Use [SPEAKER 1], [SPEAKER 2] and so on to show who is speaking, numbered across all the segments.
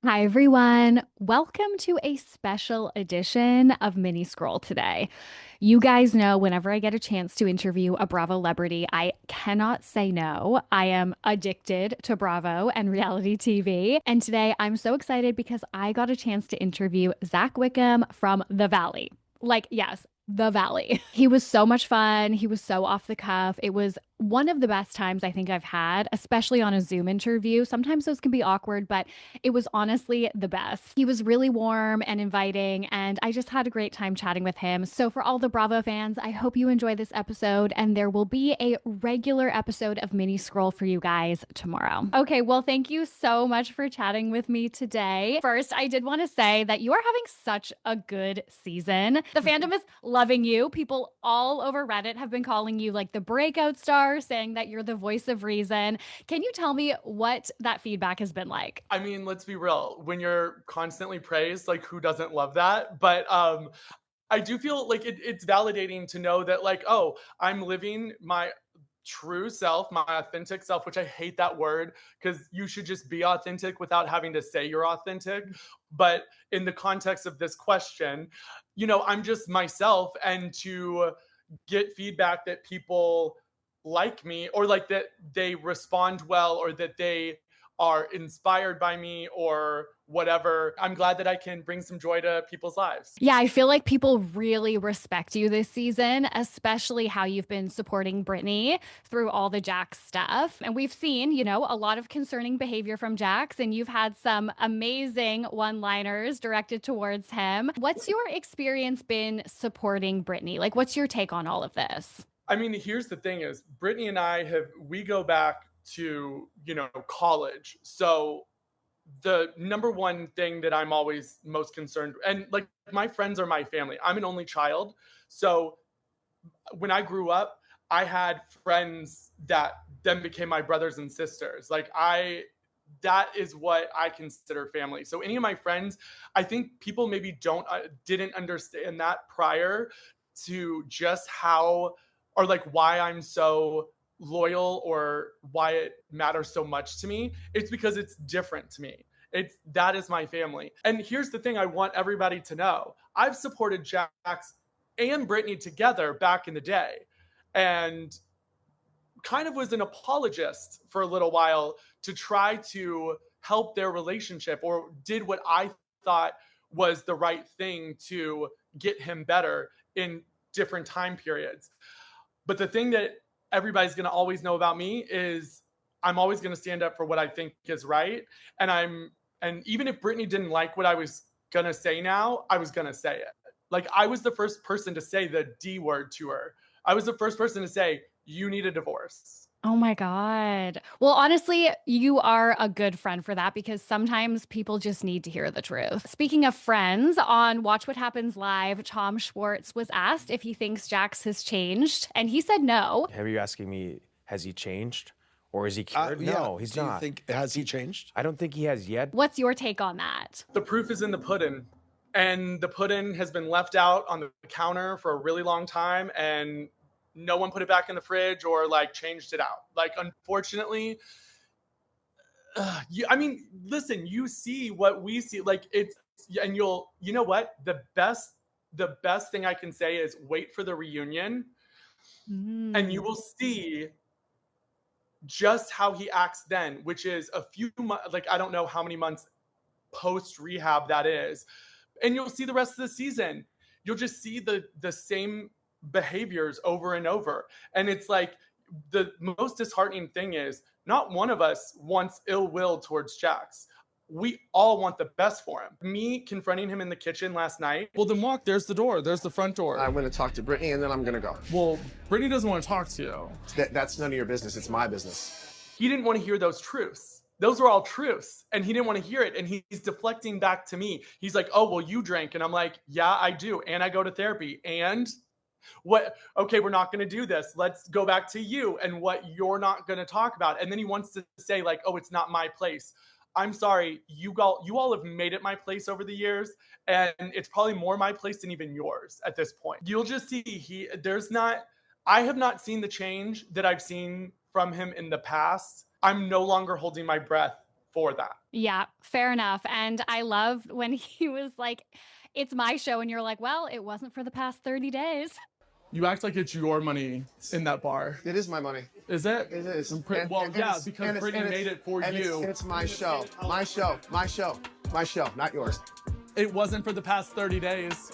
[SPEAKER 1] Hi, everyone. Welcome to a special edition of Mini Scroll today. You guys know whenever I get a chance to interview a Bravo celebrity, I cannot say no. I am addicted to Bravo and reality TV. And today I'm so excited because I got a chance to interview Zack Wickham from The Valley. Yes, The Valley. He was so much fun. He was so off the cuff. It was one of the best times I think I've had, especially on a Zoom interview. Sometimes those can be awkward, but it was honestly the best. He was really warm and inviting, and I just had a great time chatting with him. So, for all the Bravo fans, I hope you enjoy this episode, and there will be a regular episode of Mini Scroll for you guys tomorrow. Okay, well, thank you so much for chatting with me today. First, I did want to say that you are having such a good season. The fandom is loving you. People all over Reddit have been calling you like the breakout star, saying that you're the voice of reason. Can you tell me what that feedback has been like?
[SPEAKER 2] I mean, let's be real. When you're constantly praised, like who doesn't love that? But I do feel like it's validating to know that, like, oh, I'm living my true self, my authentic self, which I hate that word because you should just be authentic without having to say you're authentic. But in the context of this question, I'm just myself, and to get feedback that people like me, or like that they respond well, or that they are inspired by me, or whatever. I'm glad that I can bring some joy to people's lives.
[SPEAKER 1] Yeah, I feel like people really respect you this season, especially how you've been supporting Brittany through all the Jax stuff. And we've seen, a lot of concerning behavior from Jax, and you've had some amazing one liners directed towards him. What's your experience been supporting Brittany? Like, what's your take on all of this?
[SPEAKER 2] I mean, here's the thing is Brittany and we go back to, college. So the number one thing that I'm always most concerned, and like my friends are my family. I'm an only child. So when I grew up, I had friends that then became my brothers and sisters. That is what I consider family. So any of my friends, I think people maybe didn't understand that prior to just how, or like why I'm so loyal, or why it matters so much to me. It's because it's different to me. That is my family. And here's the thing I want everybody to know. I've supported Jax and Brittany together back in the day, and kind of was an apologist for a little while to try to help their relationship, or did what I thought was the right thing to get him better in different time periods. But the thing that everybody's going to always know about me is I'm always going to stand up for what I think is right. And even if Brittany didn't like what I was going to say now, I was going to say it. Like, I was the first person to say the D word to her. I was the first person to say, you need a divorce.
[SPEAKER 1] Oh my God. Well, honestly, you are a good friend for that because sometimes people just need to hear the truth. Speaking of friends, on Watch What Happens Live, Tom Schwartz was asked if he thinks Jax has changed, and he said no.
[SPEAKER 3] Have you asking me, has he changed or is he cured?
[SPEAKER 4] Yeah.
[SPEAKER 3] No, he's
[SPEAKER 4] Do you
[SPEAKER 3] not.
[SPEAKER 4] think has he changed?
[SPEAKER 3] I don't think he has yet.
[SPEAKER 1] What's your take on that?
[SPEAKER 2] The proof is in the pudding. And the pudding has been left out on the counter for a really long time, and no one put it back in the fridge or like changed it out. Like, unfortunately, I mean, listen, you see what we see. Like, and you know what? The best thing I can say is wait for the reunion, and you will see just how he acts then, which is a few months, like, I don't know how many months post rehab that is. And you'll see the rest of the season. You'll just see the same behaviors over and over. And it's like, the most disheartening thing is not one of us wants ill will towards Jax. We all want the best for him. Me confronting him in the kitchen last night.
[SPEAKER 5] Well, then walk. There's the door. There's the front door.
[SPEAKER 4] I'm going to talk to Brittany and then I'm going to go.
[SPEAKER 5] Well, Brittany doesn't want to talk to you.
[SPEAKER 4] That's none of your business. It's my business.
[SPEAKER 2] He didn't want to hear those truths. Those were all truths, and he didn't want to hear it. And he's deflecting back to me. He's like, oh, well, you drank. And I'm like, yeah, I do. And I go to therapy. And what? Okay, we're not going to do this. Let's go back to you and what you're not going to talk about. And then he wants to say like, oh, it's not my place. I'm sorry. You all have made it my place over the years. And it's probably more my place than even yours at this point. You'll just see I have not seen the change that I've seen from him in the past. I'm no longer holding my breath for that.
[SPEAKER 1] Yeah, fair enough. And I loved when he was like, it's my show. And you're like, well, it wasn't for the past 30 days.
[SPEAKER 5] You act like it's your money in that bar.
[SPEAKER 4] It is my money.
[SPEAKER 5] Is it?
[SPEAKER 4] It is.
[SPEAKER 5] Well, yeah, because Brittany made it for you.
[SPEAKER 4] It's my show. My show. My show. My show, not yours.
[SPEAKER 5] It wasn't for the past 30 days.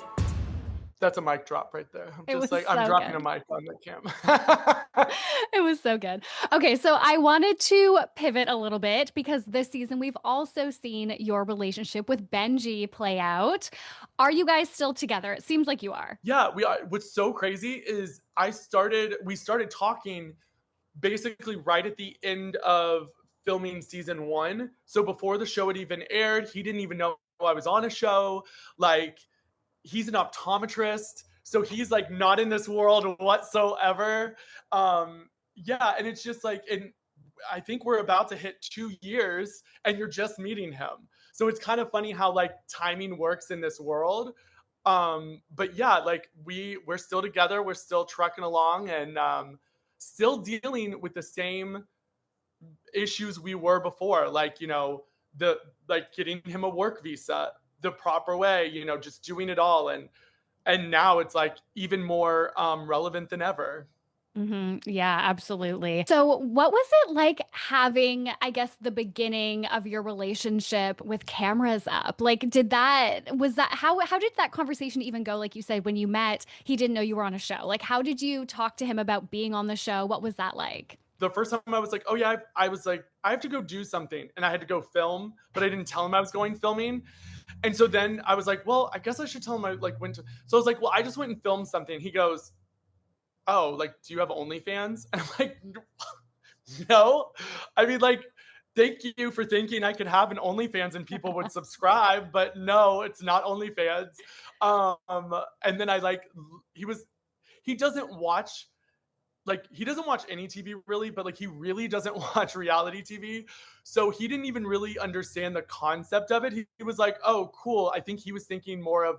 [SPEAKER 2] That's a mic drop right there. I'm
[SPEAKER 1] It was
[SPEAKER 2] just like, I'm
[SPEAKER 1] so
[SPEAKER 2] dropping
[SPEAKER 1] good.
[SPEAKER 2] a mic on the cam.
[SPEAKER 1] It was so good. Okay, so I wanted to pivot a little bit because this season we've also seen your relationship with Benji play out. Are you guys still together? It seems like you are.
[SPEAKER 2] Yeah, we are. What's so crazy is we started talking basically right at the end of filming season 1. So before the show had even aired, he didn't even know I was on a show. Like, he's an optometrist, so he's like not in this world whatsoever. Yeah, and it's just like, and I think we're about to hit 2 years and you're just meeting him. So it's kind of funny how like timing works in this world. But yeah, like we're still together, we're still trucking along, and still dealing with the same issues we were before, like, you know, the like getting him a work visa the proper way, you know, just doing it all, and now it's like even more relevant than ever.
[SPEAKER 1] Yeah, absolutely. So, what was it like having, I guess, the beginning of your relationship with cameras up? Like, how did that conversation even go? Like you said, when you met, he didn't know you were on a show. Like, how did you talk to him about being on the show? What was that like?
[SPEAKER 2] The first time I was like, oh yeah, I was like, I have to go do something, and I had to go film, but I didn't tell him I was going filming. And so then I was like, well, I guess I should tell him I like went to. So I was like, well, I just went and filmed something. He goes, oh, like, do you have OnlyFans? And I'm like, no. I mean, like, thank you for thinking I could have an OnlyFans and people would subscribe, but no, it's not OnlyFans. And then I like, he doesn't watch, like, he doesn't watch any TV really, but like he really doesn't watch reality TV. So he didn't even really understand the concept of it. He was like, oh, cool. I think he was thinking more of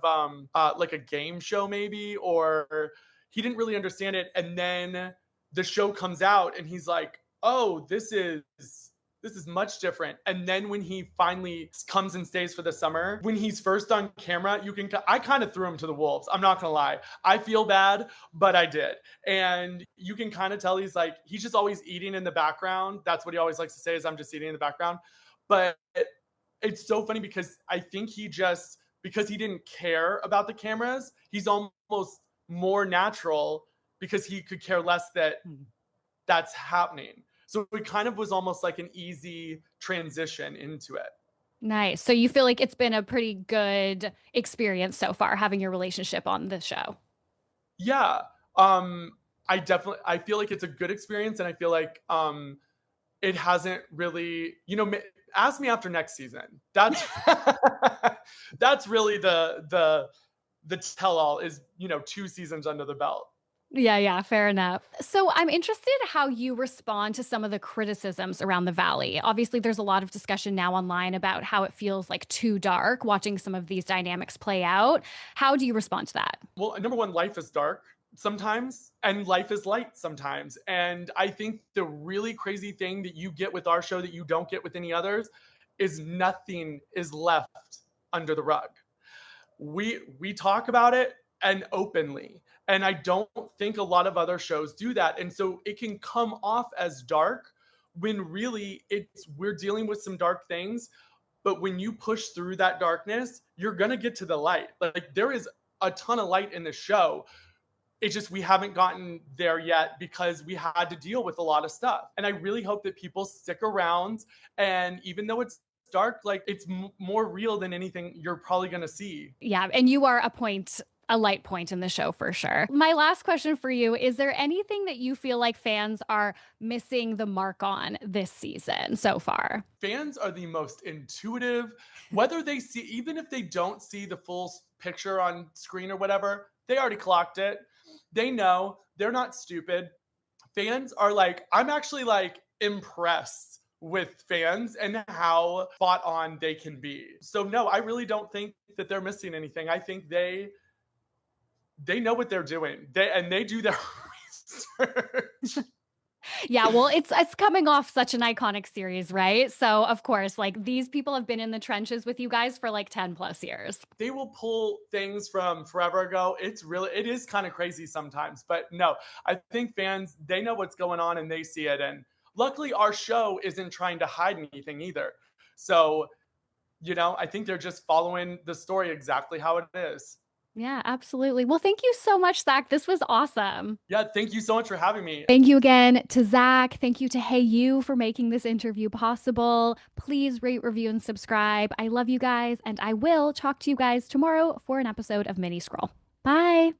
[SPEAKER 2] like a game show maybe, or he didn't really understand it. And then the show comes out and he's like, oh, this is much different. And then when he finally comes and stays for the summer, when he's first on camera, I kind of threw him to the wolves. I'm not gonna lie. I feel bad, but I did. And you can kind of tell he's just always eating in the background. That's what he always likes to say, is I'm just eating in the background. But it's so funny because I think because he didn't care about the cameras, he's almost more natural because he could care less that that's happening. So it kind of was almost like an easy transition into it.
[SPEAKER 1] Nice. So you feel like it's been a pretty good experience so far having your relationship on the show.
[SPEAKER 2] Yeah. I feel like it's a good experience, and I feel like it hasn't really, ask me after next season. That's that's really the tell all is, 2 seasons under the belt.
[SPEAKER 1] Yeah, fair enough. So I'm interested how you respond to some of the criticisms around the Valley. Obviously, there's a lot of discussion now online about how it feels like too dark watching some of these dynamics play out. How do you respond to that?
[SPEAKER 2] Well, number one, life is dark sometimes and life is light sometimes. And I think the really crazy thing that you get with our show that you don't get with any others is nothing is left under the rug. We talk about it, and openly. And I don't think a lot of other shows do that. And so it can come off as dark when really we're dealing with some dark things. But when you push through that darkness, you're going to get to the light. Like, there is a ton of light in the show. It's just we haven't gotten there yet because we had to deal with a lot of stuff. And I really hope that people stick around. And even though it's dark, like, it's more real than anything you're probably going to see.
[SPEAKER 1] Yeah, and you are a light point in the show for sure. My last question for you, is there anything that you feel like fans are missing the mark on this season so far?
[SPEAKER 2] Fans are the most intuitive, whether they see, even if they don't see the full picture on screen or whatever, they already clocked it. They know, they're not stupid. Fans are like, I'm actually like impressed with fans and how spot on they can be. So no, I really don't think that they're missing anything. I think they know what they're doing. They do their research.
[SPEAKER 1] Yeah, well, it's coming off such an iconic series, right? So, of course, like these people have been in the trenches with you guys for like 10 plus years.
[SPEAKER 2] They will pull things from forever ago. It is kind of crazy sometimes, but no, I think fans, they know what's going on and they see it. And luckily, our show isn't trying to hide anything either. So, I think they're just following the story exactly how it is.
[SPEAKER 1] Yeah, absolutely. Well, thank you so much, Zach. This was awesome.
[SPEAKER 2] Yeah, thank you so much for having me.
[SPEAKER 1] Thank you again to Zach. Thank you to Hey You for making this interview possible. Please rate, review, and subscribe. I love you guys, and I will talk to you guys tomorrow for an episode of Mini Scroll. Bye.